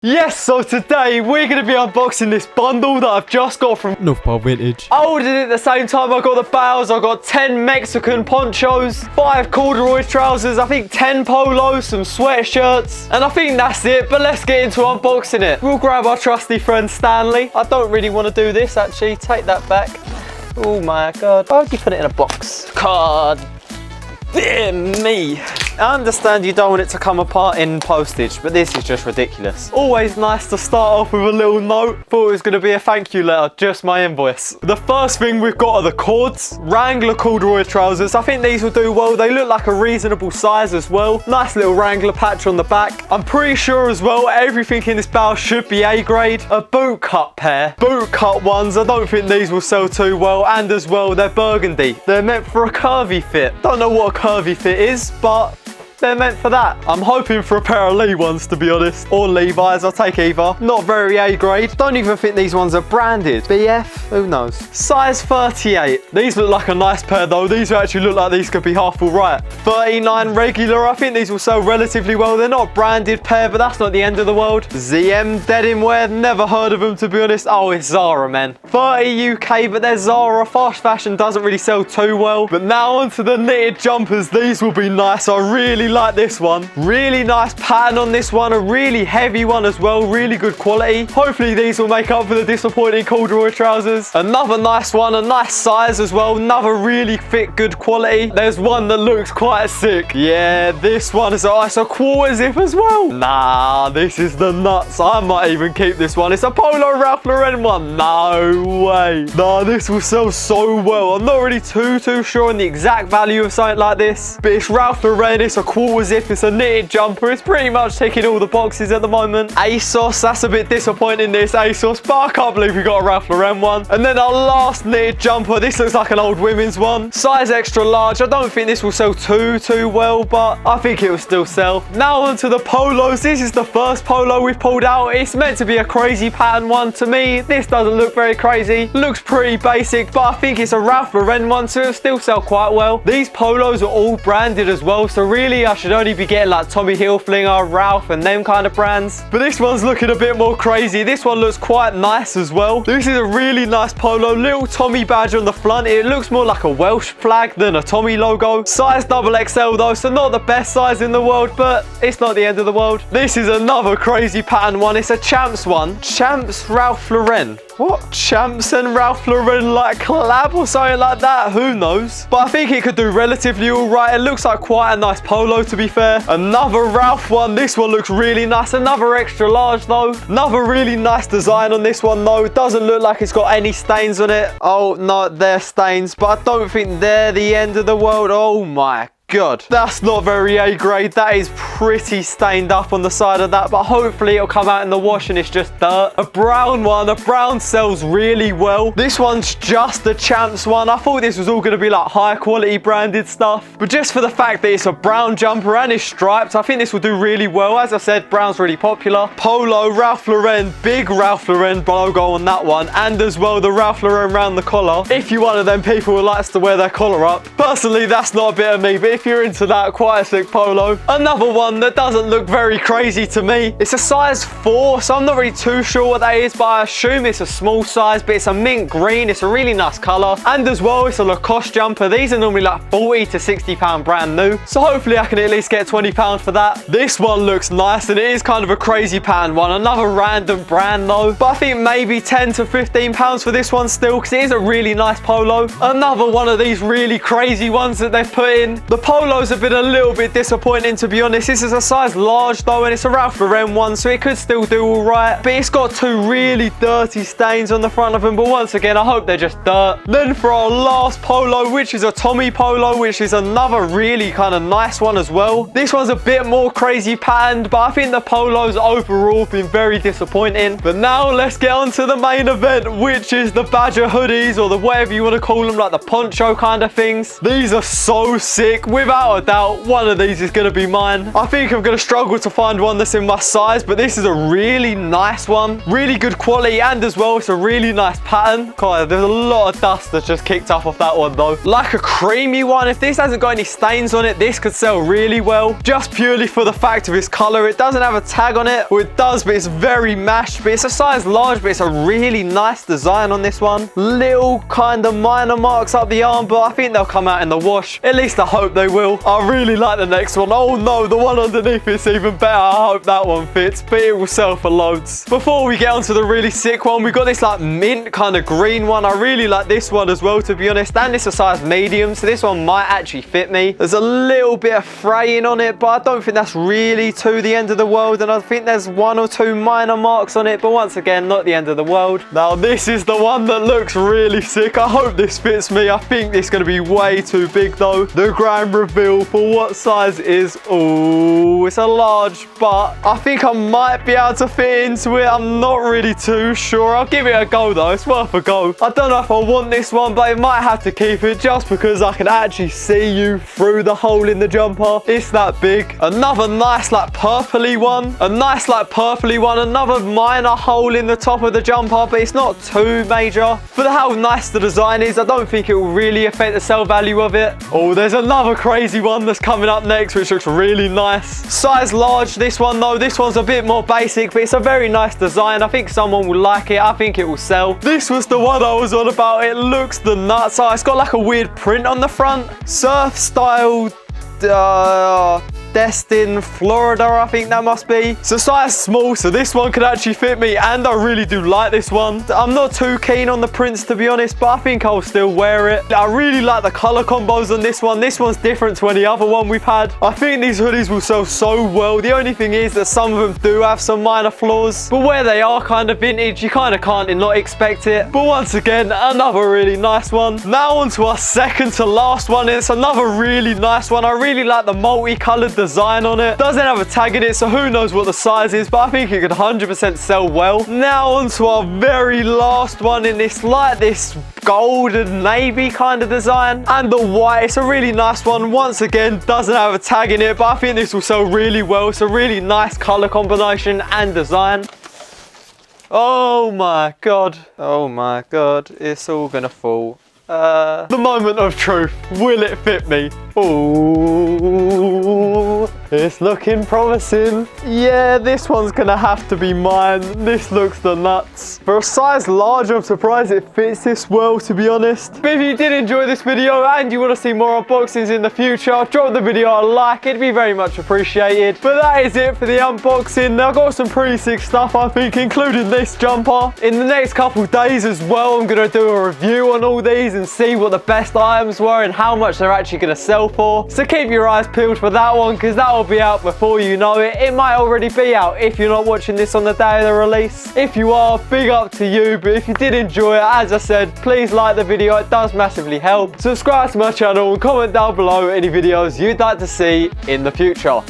Yes, so today we're going to be unboxing this bundle that I've just got from North Pole Vintage. I ordered it at the same time I got the bales. I got 10 Mexican ponchos, 5 corduroy trousers, I think 10 polos, some sweatshirts, and I think that's it. But let's get into unboxing it. We'll grab our trusty friend Stanley. I don't really want to do this actually. Take that back. Oh my god. Why would you put it in a box? God. Dear me. I understand you don't want it to come apart in postage, but this is just ridiculous. Always nice to start off with a little note. Thought it was going to be a thank you letter, just my invoice. The first thing we've got are the cords. Wrangler corduroy trousers. I think these will do well. They look like a reasonable size as well. Nice little Wrangler patch on the back. I'm pretty sure as well, everything in this bale should be A grade. A boot cut pair. Boot cut ones. I don't think these will sell too well. And as well, they're burgundy. They're meant for a curvy fit. Don't know what a curvy fit is, but they're meant for that. I'm hoping for a pair of Lee ones, to be honest. Or Levi's, I'll take either. Not very A grade. Don't even think these ones are branded. BF? Who knows? Size 38. These look like a nice pair though. These actually look like these could be half all right. 39 regular. I think these will sell relatively well. They're not a branded pair, but that's not the end of the world. ZM denim wear. Never heard of them, to be honest. Oh, it's Zara, man. 30 UK, but they're Zara. Fast fashion doesn't really sell too well. But now onto the knitted jumpers. These will be nice. I really like this one. Really nice pattern on this one. A really heavy one as well. Really good quality. Hopefully these will make up for the disappointing corduroy trousers. Another nice one. A nice size as well. Another really thick, good quality. There's one that looks quite sick. Yeah, this one is it's a quarter zip as well. Nah, this is the nuts. I might even keep this one. It's a Polo Ralph Lauren one. No way. Nah, this will sell so well. I'm not really too sure on the exact value of something like this, but it's Ralph Lauren. It's a quarter zip. It's a knitted jumper. It's pretty much ticking all the boxes at the moment. ASOS, that's a bit disappointing, this ASOS, but I can't believe we got a Ralph Lauren one. And then our last knitted jumper. This looks like an old women's one. Size extra large. I don't think this will sell too well, but I think it will still sell. Now onto the polos. This is the first polo we've pulled out. It's meant to be a crazy pattern one. To me, this doesn't look very crazy. Looks pretty basic, but I think it's a Ralph Lauren one, so it'll still sell quite well. These polos are all branded as well, so really I should only be getting like Tommy Hilfiger, Ralph and them kind of brands. But this one's looking a bit more crazy. This one looks quite nice as well. This is a really nice polo. Little Tommy badge on the front. It looks more like a Welsh flag than a Tommy logo. Size XXL though, so not the best size in the world, but it's not the end of the world. This is another crazy pattern one. It's a Champs one. Champs Ralph Lauren. What? Champs and Ralph Lauren like collab or something like that? Who knows? But I think it could do relatively all right. It looks like quite a nice polo, to be fair. Another Ralph one. This one looks really nice. Another extra large though. Another really nice design on this one though. It doesn't look like it's got any stains on it. Oh no, they're stains, but I don't think they're the end of the world. Oh my God, that's not very A grade. That is pretty stained up on the side of that, but hopefully it'll come out in the wash and it's just dirt. A brown one. A brown sells really well. This one's just the Champs one. I thought this was all going to be like high quality branded stuff, but just for the fact that it's a brown jumper and it's striped, I think this will do really well. As I said, brown's really popular. Polo, Ralph Lauren, big Ralph Lauren logo on that one, and as well the Ralph Lauren around the collar. If you're one of them people who likes to wear their collar up, personally that's not a bit of me, but if you're into that, quite a sick polo. Another one that doesn't look very crazy to me. It's a size 4, so I'm not really too sure what that is, but I assume it's a small size, but it's a mint green. It's a really nice color, and as well it's a Crosse Jumper. These are normally like 40 to 60 pound brand new, so hopefully I can at least get 20 pound for that. This one looks nice, and it is kind of a crazy pattern one. Another random brand though, but I think maybe 10 to 15 pounds for this one still, because it is a really nice polo. Another one of these really crazy ones that they've put in. The polos have been a little bit disappointing, to be honest. This is a size large though, and it's a Ralph Lauren one, so it could still do all right, but it's got 2 really dirty stains on the front of them, but once again I hope they're just dirt. Then for our last polo, which is a Tommy polo, which is another really kind of nice one as well. This one's a bit more crazy patterned, but I think the polos overall have been very disappointing. But now let's get on to the main event, which is the Badger hoodies, or the whatever you want to call them, like the poncho kind of things. These are so sick. without a doubt, one of these is going to be mine. I think I'm going to struggle to find one that's in my size, but this is a really nice one. Really good quality, and as well, it's a really nice pattern. God, there's a lot of dust that's just kicked up off that one though. Like a creamy one. If this hasn't got any stains on it, this could sell really well. Just purely for the fact of its color. It doesn't have a tag on it. Well, it does, but it's very mashed. But it's a size large, but it's a really nice design on this one. Little kind of minor marks up the arm, but I think they'll come out in the wash. At least I hope they will. I really like the next one. Oh no, the one underneath it's even better. I hope that one fits, but it will sell for loads. Before we get onto the really sick one, we got this like mint kind of green one. I really like this one as well, to be honest. And it's a size medium, so this one might actually fit me. There's a little bit of fraying on it, but I don't think that's really to the end of the world. And I think there's 1 or 2 minor marks on it, but once again, not the end of the world. Now, this is the one that looks really sick. I hope this fits me. I think this is going to be way too big though. The grand reveal for what size is, oh, it's a large, but I think I might be able to fit into it. I'm not really too sure. I'll give it a go though. It's worth a go. I don't know if I want this one, but I might have to keep it just because I can actually see you through the hole in the jumper. It's that big. Another nice like purpley one. A nice like purpley one. Another minor hole in the top of the jumper, but it's not too major. For how nice the design is, I don't think it will really affect the sell value of it. Oh, there's another crazy one that's coming up next, which looks really nice. Size large, this one though. This one's a bit more basic, but it's a very nice design. I think someone will like it. I think it will sell. This was the one I was on about. It looks the nuts. Oh, it's got like a weird print on the front. Surf style Destin, Florida, I think that must be. So size small, so this one could actually fit me, and I really do like this one. I'm not too keen on the prints, to be honest, but I think I'll still wear it. I really like the color combos on this one. This one's different to any other one we've had. I think these hoodies will sell so well. The only thing is that some of them do have some minor flaws, but where they are kind of vintage, you kind of can't not expect it. But once again, another really nice one. Now on to our second to last one. It's another really nice one. I really like the multicolored design on it. Doesn't have a tag in it, so who knows what the size is, but I think it could 100% sell well. Now on to our very last one in this, like this golden navy kind of design, and the white. It's a really nice one. Once again, doesn't have a tag in it, but I think this will sell really well. It's a really nice color combination and design. Oh my god. Oh my god. It's all gonna fall. The moment of truth. Will it fit me? Ooh, it's looking promising. Yeah, this one's gonna have to be mine. This looks the nuts. For a size large, I'm surprised it fits this well, to be honest. But if you did enjoy this video and you want to see more unboxings in the future, drop the video a like. It'd be very much appreciated. But that is it for the unboxing. I've got some pretty sick stuff, I think, including this jumper. In the next couple days as well, I'm gonna do a review on all these and see what the best items were and how much they're actually going to sell for. So keep your eyes peeled for that one, because that will be out before you know it. It might already be out if you're not watching this on the day of the release. If you are, big up to you. But if you did enjoy it, as I said, please like the video. It does massively help. Subscribe to my channel and comment down below any videos you'd like to see in the future.